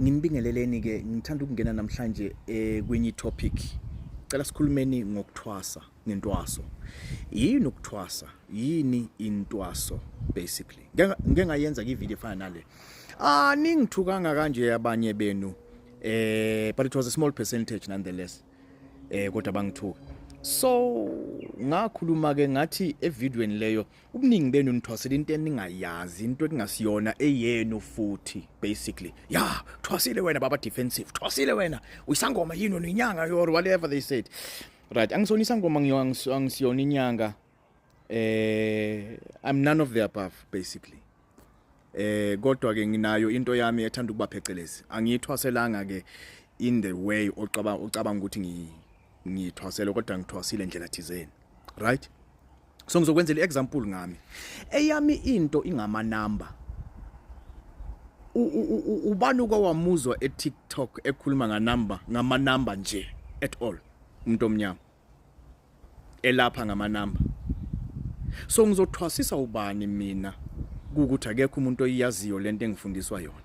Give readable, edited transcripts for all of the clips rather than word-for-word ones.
Ngimbingeleleni ke ngithanda ukungena namhlanje kwenye topic. Cela sikhulumeni ngokuthwasa nentwaso. Yini ukuthwasa? Yini intwaso basically? Ngeke ngayenza ke ivideo efana nale. Ningithukanga kanje abanye benu. But it was a small percentage nonetheless. Kodwa bangithuka. So ngakhuluma ke ngathi evidweni leyo ubuningi benu nithwasela into eningayazi, into ekungasiyona eyenu futhi basically. Yeah, thwasile wena baba defensive. Thwasile wena uyisangoma yini oninyanga or whatever they said. Right, angisona isangoma ngisiyona inyanga. I'm none of the above basically. Kodwa ke nginayo into yami ethanda ukuba phecelezi. Angiyithwaselanga ke in the way ocabanga ukuthi ngithwasela kodwa ngithwasile indlela thizeni, right? So ngizokwenzela example ngami. Eyami into ingama number. Ubani okwamuzwa eTikTok ekhuluma ngama number nje at all umuntu omnyama elapha ngama number. So ngizothwasisa ubani mina ukuthi akekho umuntu oyiyaziyo lento engifundiswa yona.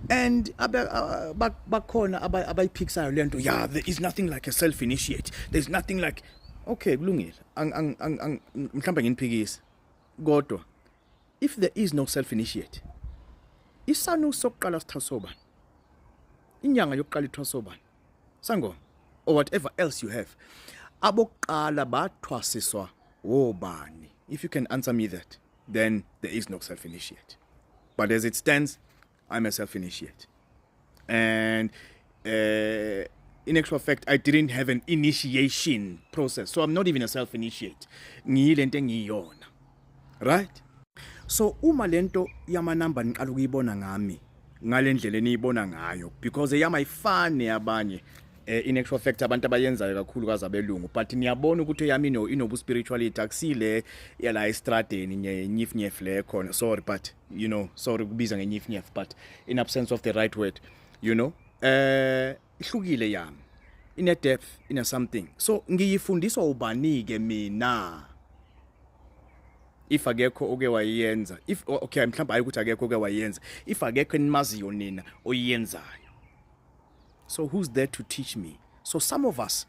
And bakhona abayiphikisayo lento, yeah, there is nothing like a self initiate, there's nothing like, okay kulungile mhlawumbe nginiphikisa kodwa if there is no self initiate, isanu sokuqala sithasobani, inyanga yokuqala ithwasobani sangoma or whatever else you have, abokuqala bathwasiswa wobani? If you can answer me that, then there is no self initiate. But as it stands, I'm a self-initiate. And in actual fact, I didn't have an initiation process. So I'm not even a self-initiate. Ngiyilento engiyona. Right? So uma lento yamanamba ngiqala ukuyibona ngami, ngalendlela eniyibona ngayo, because eyama ifane abanye. In actual fact abantu abayenzayo kakhulu kazabelungu, but niyabona ukuthi eyami inobu spirituality akusile yala estradeni nyifnyef le khona. Sorry, but you know, sorry kubiza ngenyifnyef, but in absence of the right word, you know, ihlukile yami, in a depth, in a something. So ngiyifundiswa ubani ke mina if akekho oke wayenza, if okay mhlawumbe ayikuthi akekho oke wayenza, if akekho enimaziyo nina oyenzayo. So who's there to teach me? So some of us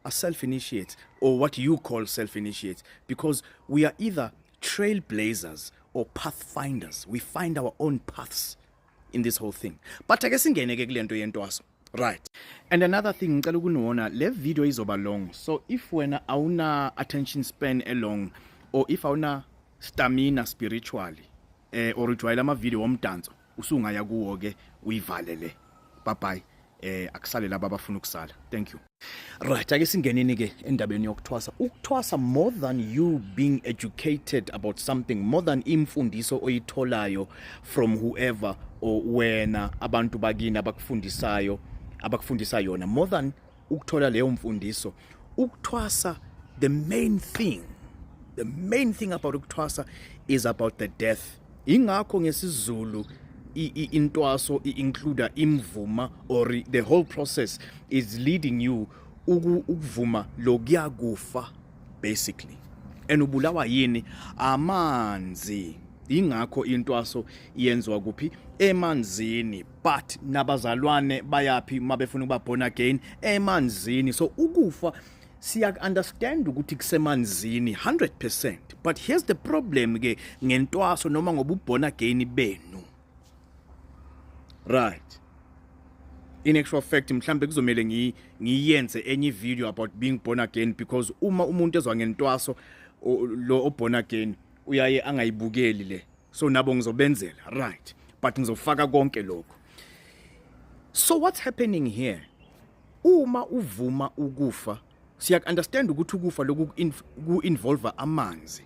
are self-initiates, or what you call self-initiates, because we are either trailblazers or pathfinders. We find our own paths in this whole thing. But I guess ingene ke kulento yentwaso. Right. And another thing, ngicela ukunoona le video izoba long. So if wena awuna attention span along, or if awuna stamina spiritually, or ujwayela ama video omdanso, usungaya kuwo ke uyivalele. Bye bye. Akusale laba abafuna ukusala. Thank you. Right, ake singeneni ke endabeni yokuthwasa. Ukuthwasa, more than you being educated about something, more than imfundiso oyitholayo from whoever or wena abantu bakini abakufundisa yona, more than ukuthola leyo mfundiso, ukuthwasa, the main thing about ukuthwasa is about the death. Ingakho ngesizulu intwaso include imvuma, or the whole process is leading you ukuvuma lokuyakufa basically. And ubulawa yini? Amanzi. Ingakho intwaso yenziwa kuphi? Emanzini. But nabazalwane bayapi mabefuna ukuba born again? Emanzini. So ukufa siya understand ukuthi kusemanzini 100%. But here's the problem ke ngentwaso noma ngoba born again benu. Right. In actual fact, mhlambe kuzomela ngiyenze enye video about being born again, because uma umuntu ezwa ngentwaso lo born again uyaye angayibukeli le. So nabo ngizobenzela, right? But ngizofaka konke lokho. So what's happening here? Uma uvuma ukufa, siya understand ukuthi ukufa lokhu involve amanzi.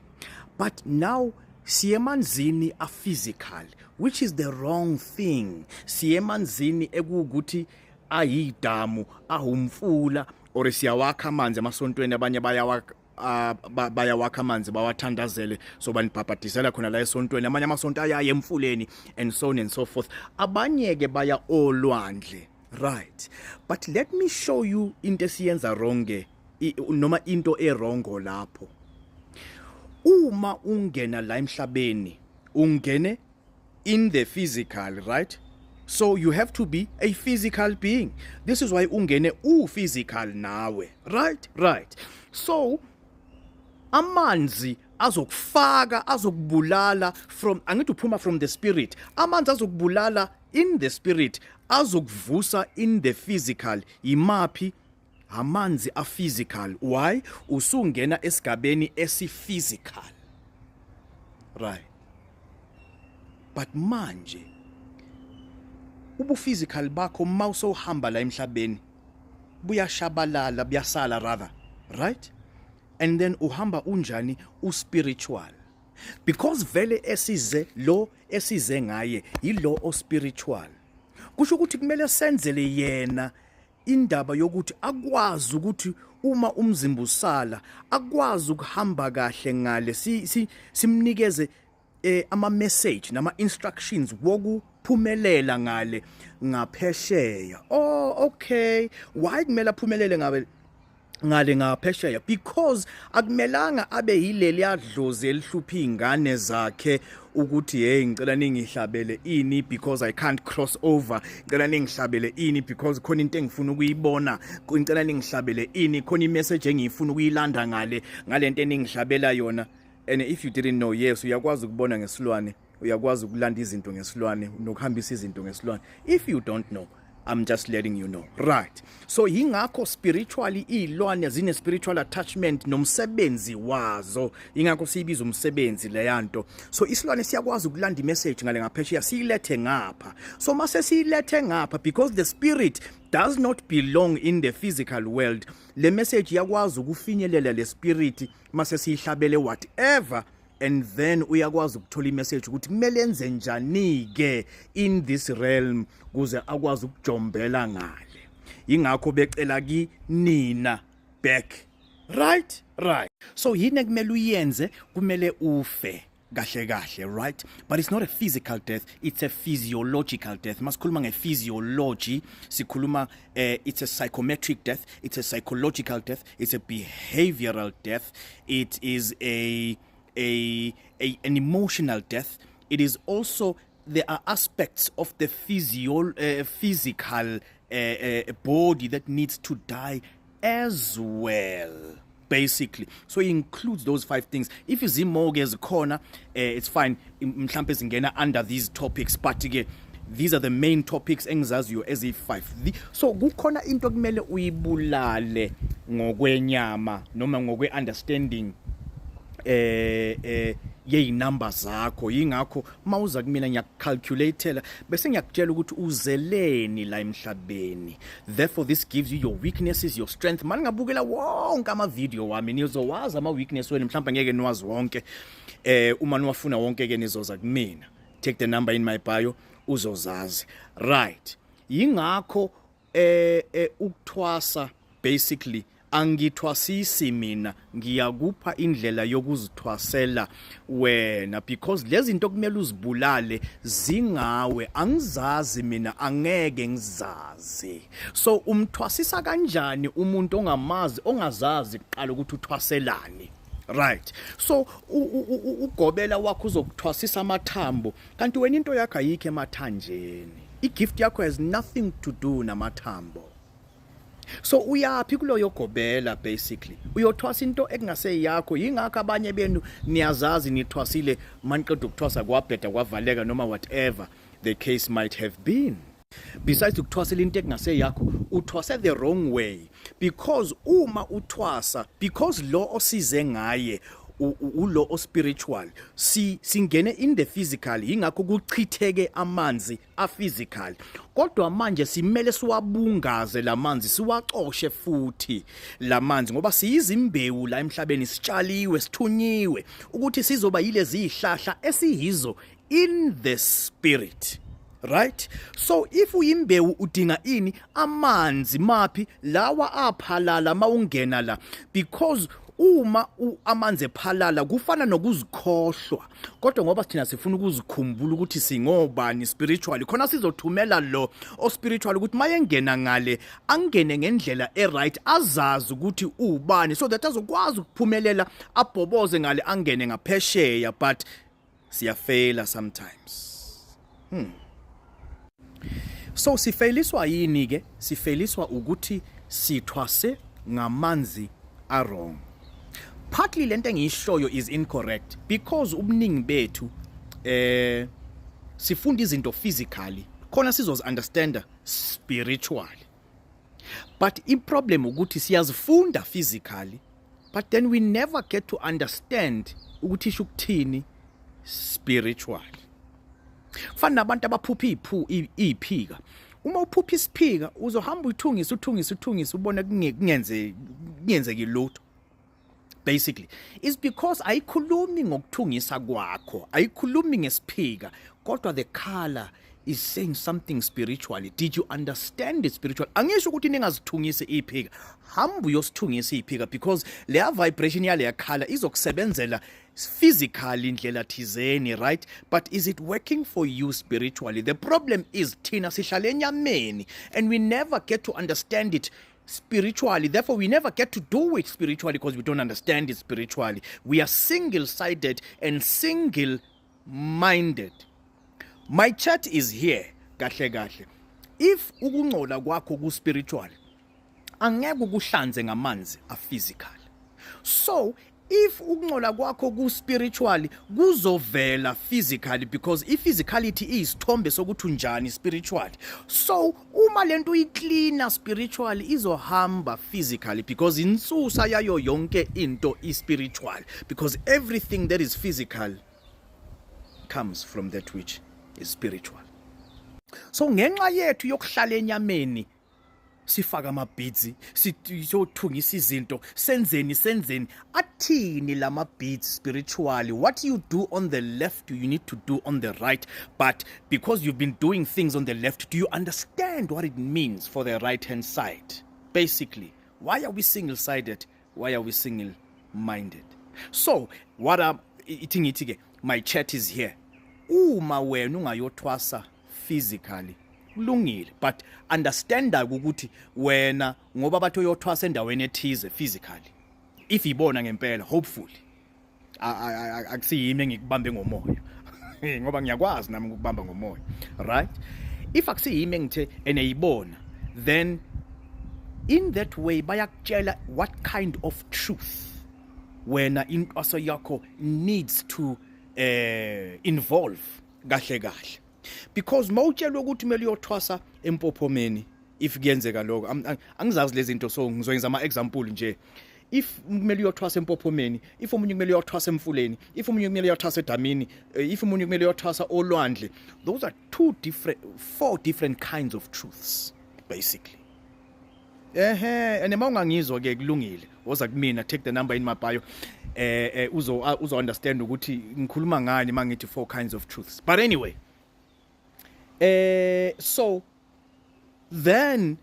But now siyemanzini a physical, which is the wrong thing. Siyemanzini ekuguthi ayidamu, ahumfula, or siyawakha amanzi emasontweni, abanye bayawakha amanzi bawathandazele so banibhabhadisela khona la esontweni, amanye amasonto ayaye emfuleni, and so on and so forth. Abanye ke baya olwandle, right? But let me show you into esiyenza wrong noma into erongo lapho. Uma ungena la emhlabeni, ungene in the physical, right? So you have to be a physical being. This is why ungene physical nawe. Right. So amanzi azokufaka azokubulala angithi uphuma from the spirit. Amanzi azokubulala in the spirit, azokuvusa in the physical. Imaphi amanzi a physical. Why? Usungena esigabeni esi-physical. Right. But manje ubu-physical bakho mawusowuhamba la emhlabeni buyashabalala, buyasala rather. Right? And then uhamba unjani uspiritual. Because vele esize ngaye yilo ospiritual. Kusho ukuthi kumele senzele yena indaba yokuthi akwazi ukuthi uma umzimba usala akwazi ukuhamba kahle ngale simnikeze ama message nama instructions wokuphumelela ngale ngaphesheya. Oh okay, why kumele aphumelele ngale ngaphesheya? Because akumelanga abe yileli yadlozi elihlupha izingane zakhe ukuthi hey ngicela ningihlabele ini because I can't cross over, ngicela ningihlabele ini because khona into engifuna ukuyibona, ngicela ningihlabele ini khona imessage engifuna ukuyilanda ngale nto eningihlabela yona. And if you didn't know, yes, uyakwazi ukubona ngesilwane, uyakwazi ukulanda izinto ngesilwane nokuhambisa izinto ngesilwane. If you don't know, I'm just letting you know. Right. So yingakho spiritually izilwane zine spiritual attachment nomsebenzi wazo. Yingakho siyibiza umsebenzi leyanto. So isilwane siyakwazi ukulanda imessage ngale ngaphesheya siyilethe ngapha. So mase siyilethe ngapha because the spirit does not belong in the physical world. Le message yakwazi ukufinyelela le spirit mase siyihlabele whatever. And then uyakwazi ukuthola imessage ukuthi kumele enze njani ke in this realm kuze akwazi ukujombela ngale. Ingakho becela nina back. Right. So yini kumele uyenze? Kumele ufe kahle, right? But it's not a physical death, it's a physiological death. Masikhuluma nge-physiology, sikhuluma it's a psychometric death, it's a psychological death, it's a behavioral death, it is an emotional death. It is also, there are aspects of the physical body that needs to die as well, basically. So it includes those 5 things. If izimoge ezikhona, it's fine, mhlampe zingena under these topics, but again, these are the main topics engizaziyo ezi5. So kukhona into kumele uyibulale ngokwenyama noma ngokwe-understanding yeyinamba zakho. Yingakho mawuza kumina ngiyacalculatela bese ngiyakutshela ukuthi uzeleni la emhlabeni. Therefore this gives you your weaknesses, your strength. Manje ngabukela wonke ama video wami nizowazi ama weakness wenu, mhlawumbe ngeke niwazi wonke. Uma niwafuna wonke ke nizoza kumina. Take the number in my bio uzozazi. Right. Yingakho ukuthwasa basically angithwasisi mina, ngiyakupha indlela yokuzithwasela wena because lezi zinto kumele uzibulale zingawe. Angizazi mina, angeke ngizazi. So umthwasisa kanjani umuntu ongamazi, ongazazi kuqala ukuthi uthwaselani? Right. So ugobela wakho uzokuthwasisa amathambo kanti wena into yakho ayikho emathanjeni. Igift yakho has nothing to do namathambo. So uyaphi kuloyo gobela basically? Uyothwasa into ekungase yakho. Yingakho abanye benu niyazazi nithwasile maniqeda ukuthwasa kwabheda kwavaleka noma whatever the case might have been. Besides ukuthwasela into ekungase yakho, uthwase the wrong way because uma uthwasa, because lo osize ngaye ulo spiritual singene in the physical, yingakho kuchitheke amanzi a physical. Kodwa manje simele siwabungaze lamanzi, siwaqoshe futhi lamanzi ngoba siyizimbewu la emhlabeni, sitshaliwe, sithunyiwe ukuthi sizoba yilezi ihlahla esiyizo in the spirit. Right? So if uyimbewu udinga ini amanzi maphi lawa aphalala mawungena la, because uma amanzi ephalala kufana nokuzikhohlwa. Kodwa ngoba thina sifuna ukuzikhumbula ukuthi singobani spiritually, khona sizothumela lo o spiritual ukuthi mayengena ngale angene ngendlela right, azazi ukuthi ubani, so that azokwazi ukuphumelela, abhoboze ngale angene ngaphesheya. But siyafela sometimes. So sifailiswa yini ke? Sifailiswa ukuthi sithwase ngamanzi are wrong. Partly lento engiyishoyo is incorrect because ubuningi bethu sifunda izinto physically khona sizozi understand spiritually. But i-problem ukuthi siyazifunda physically but then we never get to understand ukuthi isho ukuthini spiritually. Fana nabantu abaphupha iphika. Uma uphupha isiphika uzohamba uthungisa ubona kungenzeki lutho. Basically it's because ayikhulumi ngokuthungisa kwakho, ayikhulumi ngesiphika, kodwa the color is saying something spiritually. Did you understand it spiritually? Angisho ukuthi ningazithungise iphika, hamba uyosithungisa iphika because leya vibration yale color izokusebenzela physically indlela thizeni, right? But is it working for you spiritually? The problem is thina sihlala enyameni and we never get to understand it spiritually. Therefore we never get to do it spiritually because we don't understand it spiritually. We are single-sided and single-minded. My chat is here kahle. If ukungcola kwakho ku spiritual angeke ukuhlanze ngamanzi a physical. So if ukungcola kwakho ku spiritual kuzovela physically because I physicality is isithombe sokuthi unjani spiritual. So uma lento uyicleana spiritual izohamba physically because insusa yayo yonke into is spiritual because everything that is physical comes from that which is spiritual. So ngenxa yethu yokuhlala enyameni sifaka amabhizi siyothungisa izinto senzeni athini lama beats spiritually. What you do on the left you need to do on the right, but because you've been doing things on the left, do you understand what it means for the right hand side? Basically, why are we single-sided? Why are we single-minded? So what I'm eating my chat is here. Uma wena ungayothwasa physically kulungile, but understand ukuthi wena ngoba bathi uyothwasa endaweni ethize physically, if ibona ngempela hopefully akusiyimi engikubambe ngomoya ngoba ngiyakwazi nami ukubamba ngomoya, right? If akusiyimi engithe eneyibona, then in that way bayakutshela what kind of truth wena intwaso yakho needs to involve kahle because mawutshelwe ukuthi kumele uyothwasa empophomeni if kuyenzeka lokho angizazi lezi zinto, so ngizoyenza ama example nje. If kumele uyothwasa empophomeni, if umunye kumele uyothwasa emfuleni, if umunye kumele uyothwasa edamini, if umunye kumele uyothwasa olwandle, those are four different kinds of truths basically. And mawungangizwa ke kulungile woza kumina, take the number in my bio, uzo understand ukuthi ngikhuluma ngani mangithi four kinds of truths. But anyway, so then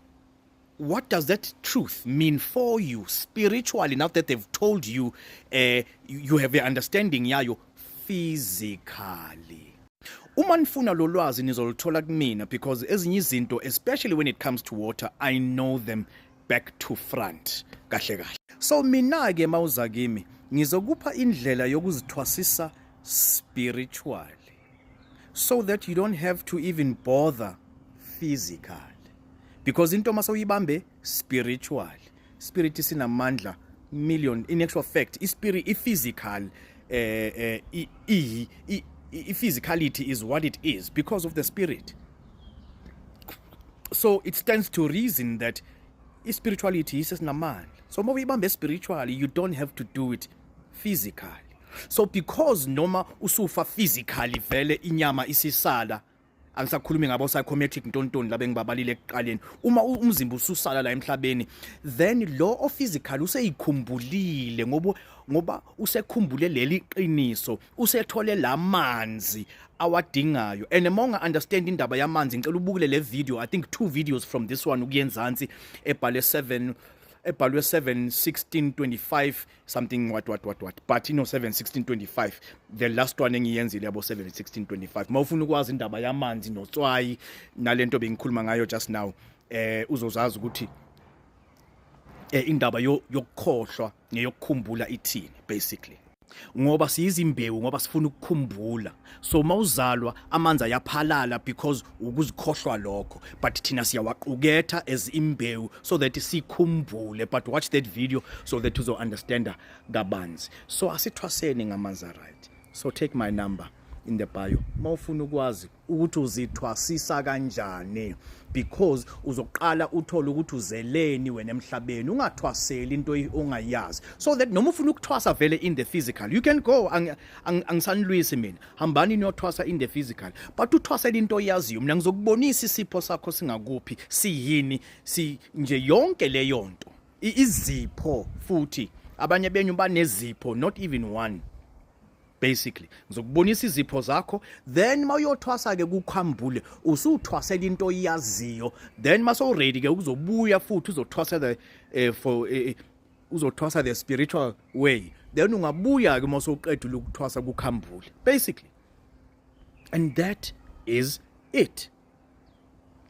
what does that truth mean for you spiritually now that they've told you you have an understanding yayo physically? Uma nifuna lo lwazi nizoluthola kumina because ezinye izinto, especially when it comes to water, I know them back to front kahle. So mina ke mawuza kimi ngizokupha indlela yokuzithwasisa spiritually so that you don't have to even bother physical, because into mase uyibambe spiritual, spirit isinamandla million. In actual fact physical physicality is what it is because of the spirit. So it stands to reason that spirituality is namandla. So uma uyibambe spiritually, you don't have to do it physically. So because noma usufa physically vele inyama isisala, angisakhulumi ngabo psychometric ntontoni labe ngibabalile ekuqaleni, uma umzimba ususala la emhlabeni, then lo of physical useyikhumbulile ngoba usekhumbule leli qiniso, usethole lamanzi awadingayo. And emonga understand indaba yamanzi, ngicela ubukele le video, I think 2 videos from this one ukuyenzansi ebhale 7:16:25 something what but 7:16:25 the last one engiyenzile yabo 7:16:25. Mawufuna ukwazi indaba yamanzi notswayi nalento bengikhuluma ngayo just now, uzozazi ukuthi indaba yokukhohlwa ngeyokukhumbula ithini basically. ngoba siyizimbewu ngoba sifuna ukukhumbula. So mawuzalwa amanzi ayaphalala because ukuzikhohlwa lokho, but thina siyawaquketha as imbewu so that sikhumbule. But watch that video so that uzo understand kabanzi. So asithwaseni ngamanzi right. So take my number in the bio mawufuna ukwazi ukuthi uzithwasisa kanjani, because uzoqala uthola ukuthi uzeleni wena emhlabeni, ungathwaseli into ongayazi, so that noma ufuna ukuthwasa vele in the physical you can go. Angisanilwisi mina, hambani niyothwasa in the physical, but uthwasela into oyaziyo. Mina ngizokubonisa isipho sakho singakuphi, siyini, si nje yonke leyo nto izipho. Futhi abanye benyu banezipho, not even one. Basically ngizokubonisa izipho zakho, then mawuyothwasa ke kukhambule usuthwasela into oyaziyo, then maso ready ke uzobuya futhi uzothwasa the uzothwasa the spiritual way, then ungabuya ke maso uqedile ukuthwasa kukhambule basically. And that is it.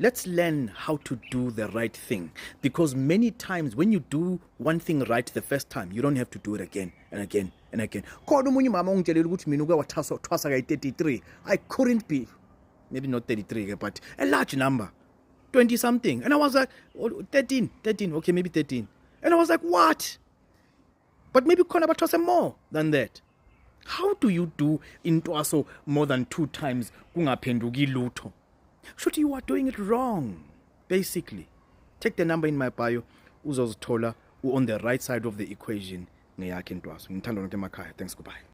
Let's learn how to do the right thing, because many times when you do one thing right the first time, you don't have to do it again and again and again. Kodwa umunye mama ungitshelile ukuthi mina uke wathwasa ka 33. I couldn't be, maybe not 33, but a large number, 20 something. And I was like, 13, okay, maybe 13. And I was like, what? But maybe khona bathwasa more than that. How do you do intwaso more than 2 times kungaphenduki lutho? Should you are doing it wrong, basically. Take the number in my bio, uzozithola on the right side of the equation ngeyakhe intwaso. Ngithanda nonke emakhaya. Thanks, goodbye.